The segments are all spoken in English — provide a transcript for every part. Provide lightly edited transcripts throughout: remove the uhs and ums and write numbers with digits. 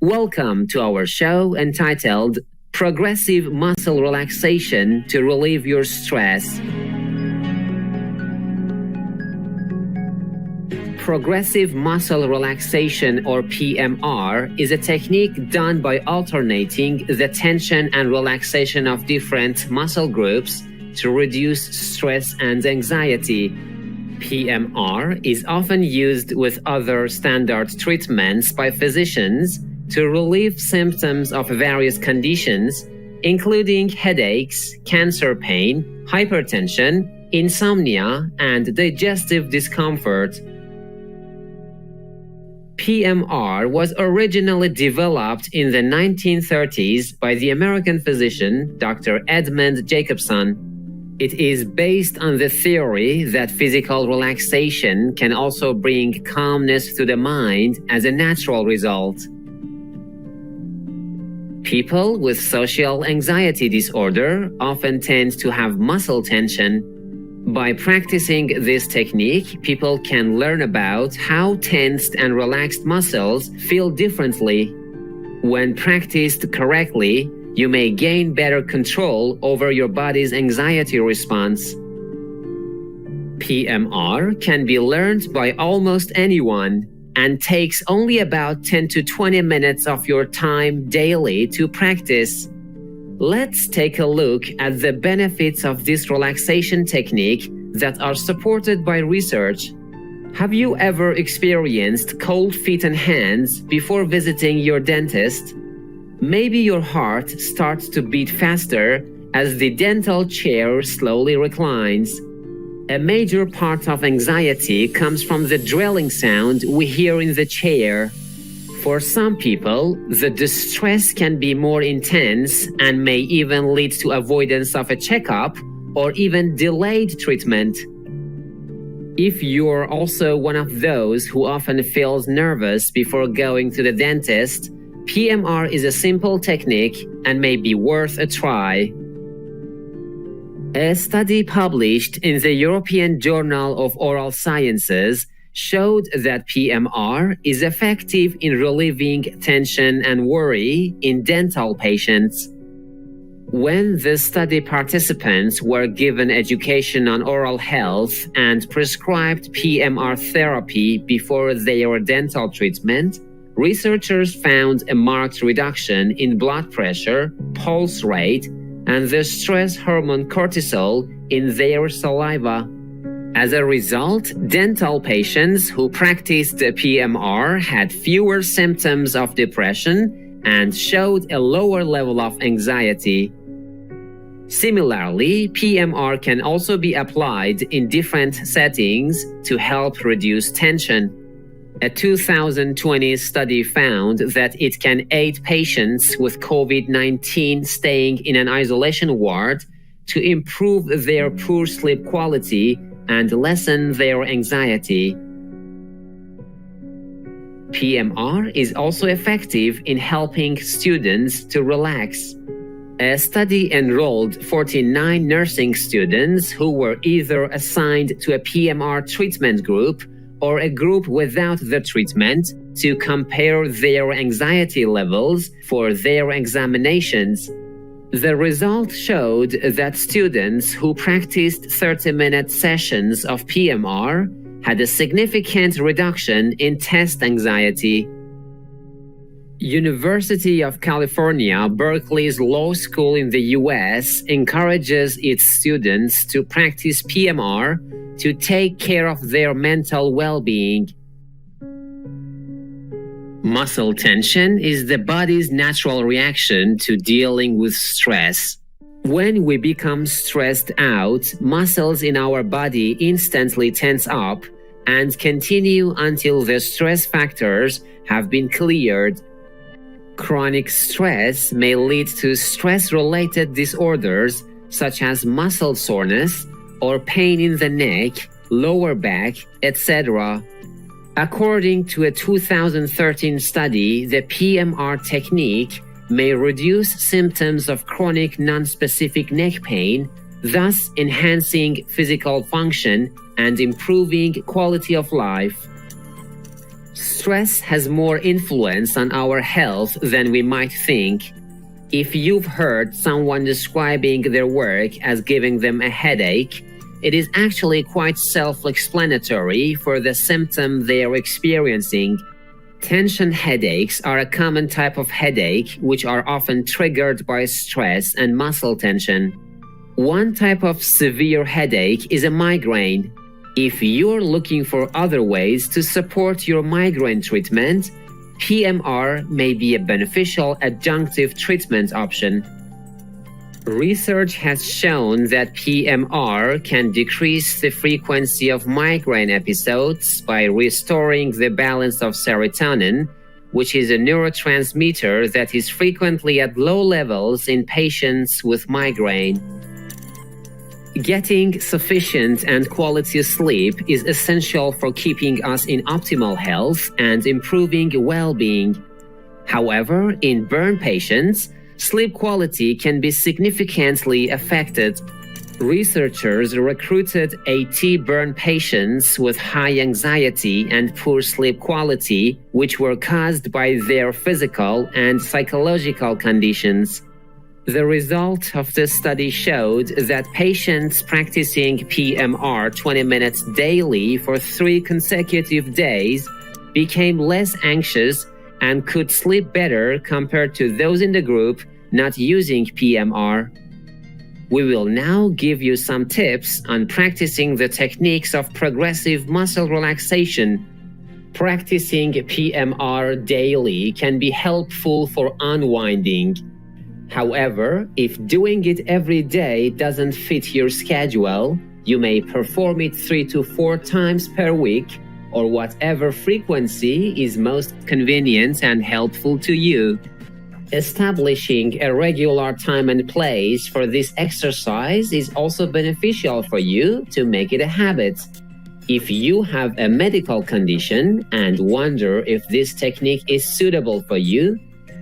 Welcome to our show entitled Progressive Muscle Relaxation to Relieve Your Stress. Progressive muscle relaxation, or PMR, is a technique done by alternating the tension and relaxation of different muscle groups to reduce stress and anxiety. PMR is often used with other standard treatments by physicians to relieve symptoms of various conditions, including headaches, cancer pain, hypertension, insomnia, and digestive discomfort. PMR was originally developed in the 1930s by the American physician Dr. Edmund Jacobson. It is based on the theory that physical relaxation can also bring calmness to the mind as a natural result. People with social anxiety disorder often tend to have muscle tension. By practicing this technique, people can learn about how tensed and relaxed muscles feel differently. When practiced correctly, you may gain better control over your body's anxiety response. PMR can be learned by almost anyone and takes only about 10 to 20 minutes of your time daily to practice. Let's take a look at the benefits of this relaxation technique that are supported by research. Have you ever experienced cold feet and hands before visiting your dentist? Maybe your heart starts to beat faster as the dental chair slowly reclines. A major part of anxiety comes from the drilling sound we hear in the chair. For some people, the distress can be more intense and may even lead to avoidance of a checkup or even delayed treatment. If you're also one of those who often feels nervous before going to the dentist, PMR is a simple technique and may be worth a try. A study published in the European Journal of Oral Sciences showed that PMR is effective in relieving tension and worry in dental patients. When the study participants were given education on oral health and prescribed PMR therapy before their dental treatment, researchers found a marked reduction in blood pressure, pulse rate, and the stress hormone cortisol in their saliva. As a result, dental patients who practiced PMR had fewer symptoms of depression and showed a lower level of anxiety. Similarly, PMR can also be applied in different settings to help reduce tension. A 2020 study found that it can aid patients with COVID-19 staying in an isolation ward to improve their poor sleep quality and lessen their anxiety. PMR is also effective in helping students to relax. A study enrolled 49 nursing students who were either assigned to a PMR treatment group or a group without the treatment to compare their anxiety levels for their examinations. The result showed that students who practiced 30-minute sessions of PMR had a significant reduction in test anxiety. University of California, Berkeley's law school in the US encourages its students to practice PMR to take care of their mental well-being. Muscle tension is the body's natural reaction to dealing with stress. When we become stressed out, muscles in our body instantly tense up and continue until the stress factors have been cleared. Chronic stress may lead to stress-related disorders such as muscle soreness or pain in the neck, lower back, etc. According to a 2013 study, the PMR technique may reduce symptoms of chronic nonspecific neck pain, thus enhancing physical function and improving quality of life. Stress has more influence on our health than we might think. If you've heard someone describing their work as giving them a headache, it is actually quite self-explanatory for the symptom they are experiencing. Tension headaches are a common type of headache which are often triggered by stress and muscle tension. One type of severe headache is a migraine. If you're looking for other ways to support your migraine treatment, PMR may be a beneficial adjunctive treatment option. Research has shown that PMR can decrease the frequency of migraine episodes by restoring the balance of serotonin, which is a neurotransmitter that is frequently at low levels in patients with migraine. Getting sufficient and quality sleep is essential for keeping us in optimal health and improving well-being. However, in burn patients, sleep quality can be significantly affected. Researchers recruited 80 burn patients with high anxiety and poor sleep quality, which were caused by their physical and psychological conditions. The result of the study showed that patients practicing PMR 20 minutes daily for 3 consecutive days became less anxious and could sleep better compared to those in the group not using PMR. We will now give you some tips on practicing the techniques of progressive muscle relaxation. Practicing PMR daily can be helpful for unwinding. However, if doing it every day doesn't fit your schedule, you may perform it 3 to 4 times per week, or whatever frequency is most convenient and helpful to you. Establishing a regular time and place for this exercise is also beneficial for you to make it a habit. If you have a medical condition and wonder if this technique is suitable for you,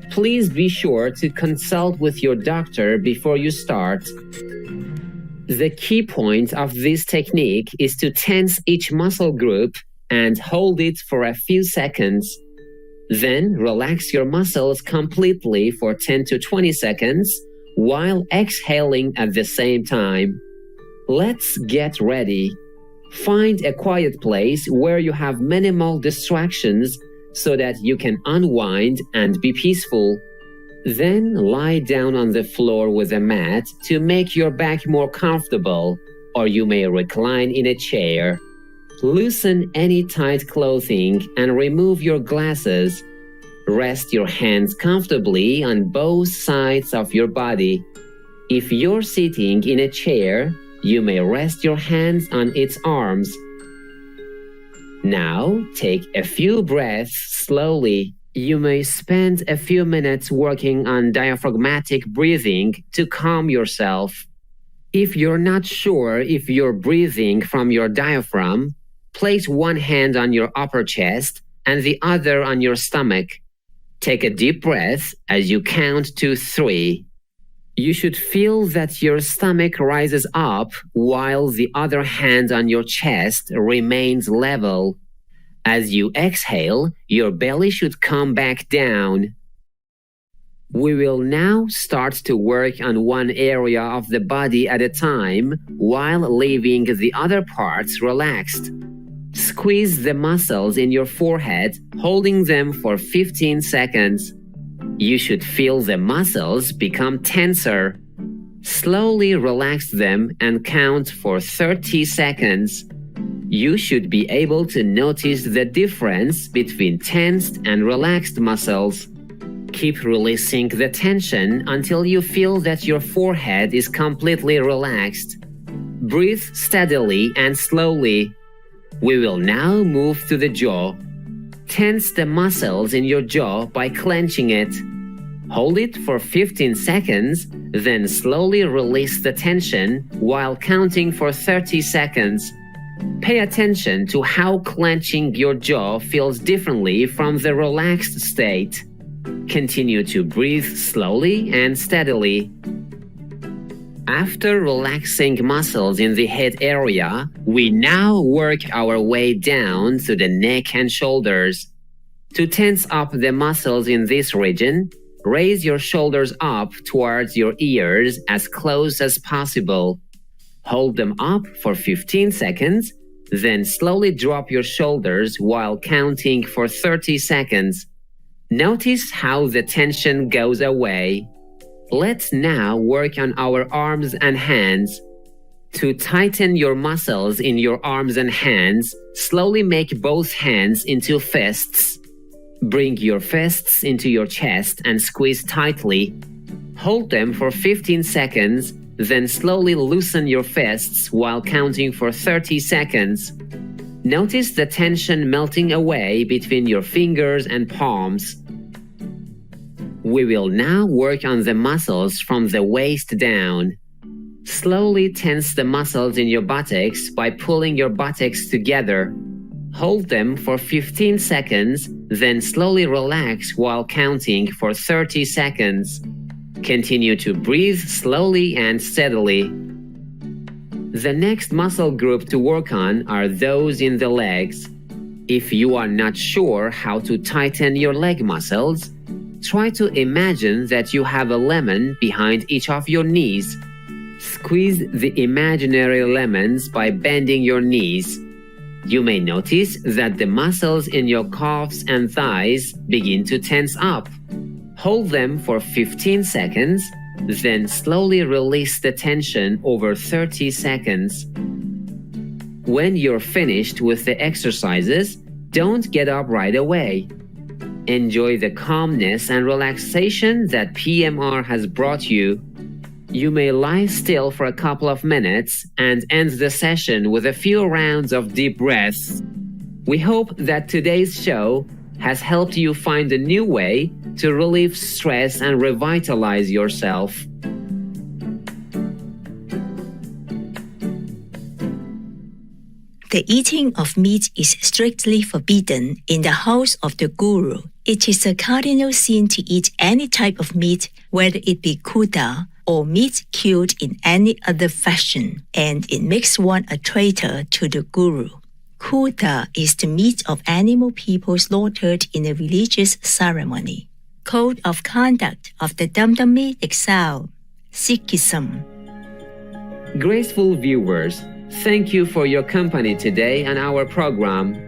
please be sure to consult with your doctor before you start. The key point of this technique is to tense each muscle group and hold it for a few seconds. Then relax your muscles completely for 10 to 20 seconds while exhaling at the same time. Let's get ready. Find a quiet place where you have minimal distractions so that you can unwind and be peaceful. Then lie down on the floor with a mat to make your back more comfortable, or you may recline in a chair. Loosen any tight clothing and remove your glasses. Rest your hands comfortably on both sides of your body. If you're sitting in a chair, you may rest your hands on its arms. Now, take a few breaths slowly. You may spend a few minutes working on diaphragmatic breathing to calm yourself. If you're not sure if you're breathing from your diaphragm, place one hand on your upper chest and the other on your stomach. Take a deep breath as you count to 3. You should feel that your stomach rises up while the other hand on your chest remains level. As you exhale, your belly should come back down. We will now start to work on one area of the body at a time while leaving the other parts relaxed. Squeeze the muscles in your forehead, holding them for 15 seconds. You should feel the muscles become tenser. Slowly relax them and count for 30 seconds. You should be able to notice the difference between tensed and relaxed muscles. Keep releasing the tension until you feel that your forehead is completely relaxed. Breathe steadily and slowly. We will now move to the jaw. Tense the muscles in your jaw by clenching it. Hold it for 15 seconds, then slowly release the tension while counting for 30 seconds. Pay attention to how clenching your jaw feels differently from the relaxed state. Continue to breathe slowly and steadily. After relaxing muscles in the head area, we now work our way down to the neck and shoulders. To tense up the muscles in this region, raise your shoulders up towards your ears as close as possible. Hold them up for 15 seconds, then slowly drop your shoulders while counting for 30 seconds. Notice how the tension goes away. Let's now work on our arms and hands. To tighten your muscles in your arms and hands, slowly make both hands into fists. Bring your fists into your chest and squeeze tightly. Hold them for 15 seconds, then slowly loosen your fists while counting for 30 seconds. Notice the tension melting away between your fingers and palms. We will now work on the muscles from the waist down. Slowly tense the muscles in your buttocks by pulling your buttocks together. Hold them for 15 seconds, then slowly relax while counting for 30 seconds. Continue to breathe slowly and steadily. The next muscle group to work on are those in the legs. If you are not sure how to tighten your leg muscles, try to imagine that you have a lemon behind each of your knees. Squeeze the imaginary lemons by bending your knees. You may notice that the muscles in your calves and thighs begin to tense up. Hold them for 15 seconds, then slowly release the tension over 30 seconds. When you're finished with the exercises, don't get up right away. Enjoy the calmness and relaxation that PMR has brought you. You may lie still for a couple of minutes and end the session with a few rounds of deep breaths. We hope that today's show has helped you find a new way to relieve stress and revitalize yourself. The eating of meat is strictly forbidden in the house of the guru. It is a cardinal sin to eat any type of meat, whether it be kuda or meat killed in any other fashion, and it makes one a traitor to the guru. Kuda is the meat of animal people slaughtered in a religious ceremony. Code of Conduct of the Damdami Exile, Sikhism. Graceful viewers, thank you for your company today on our program.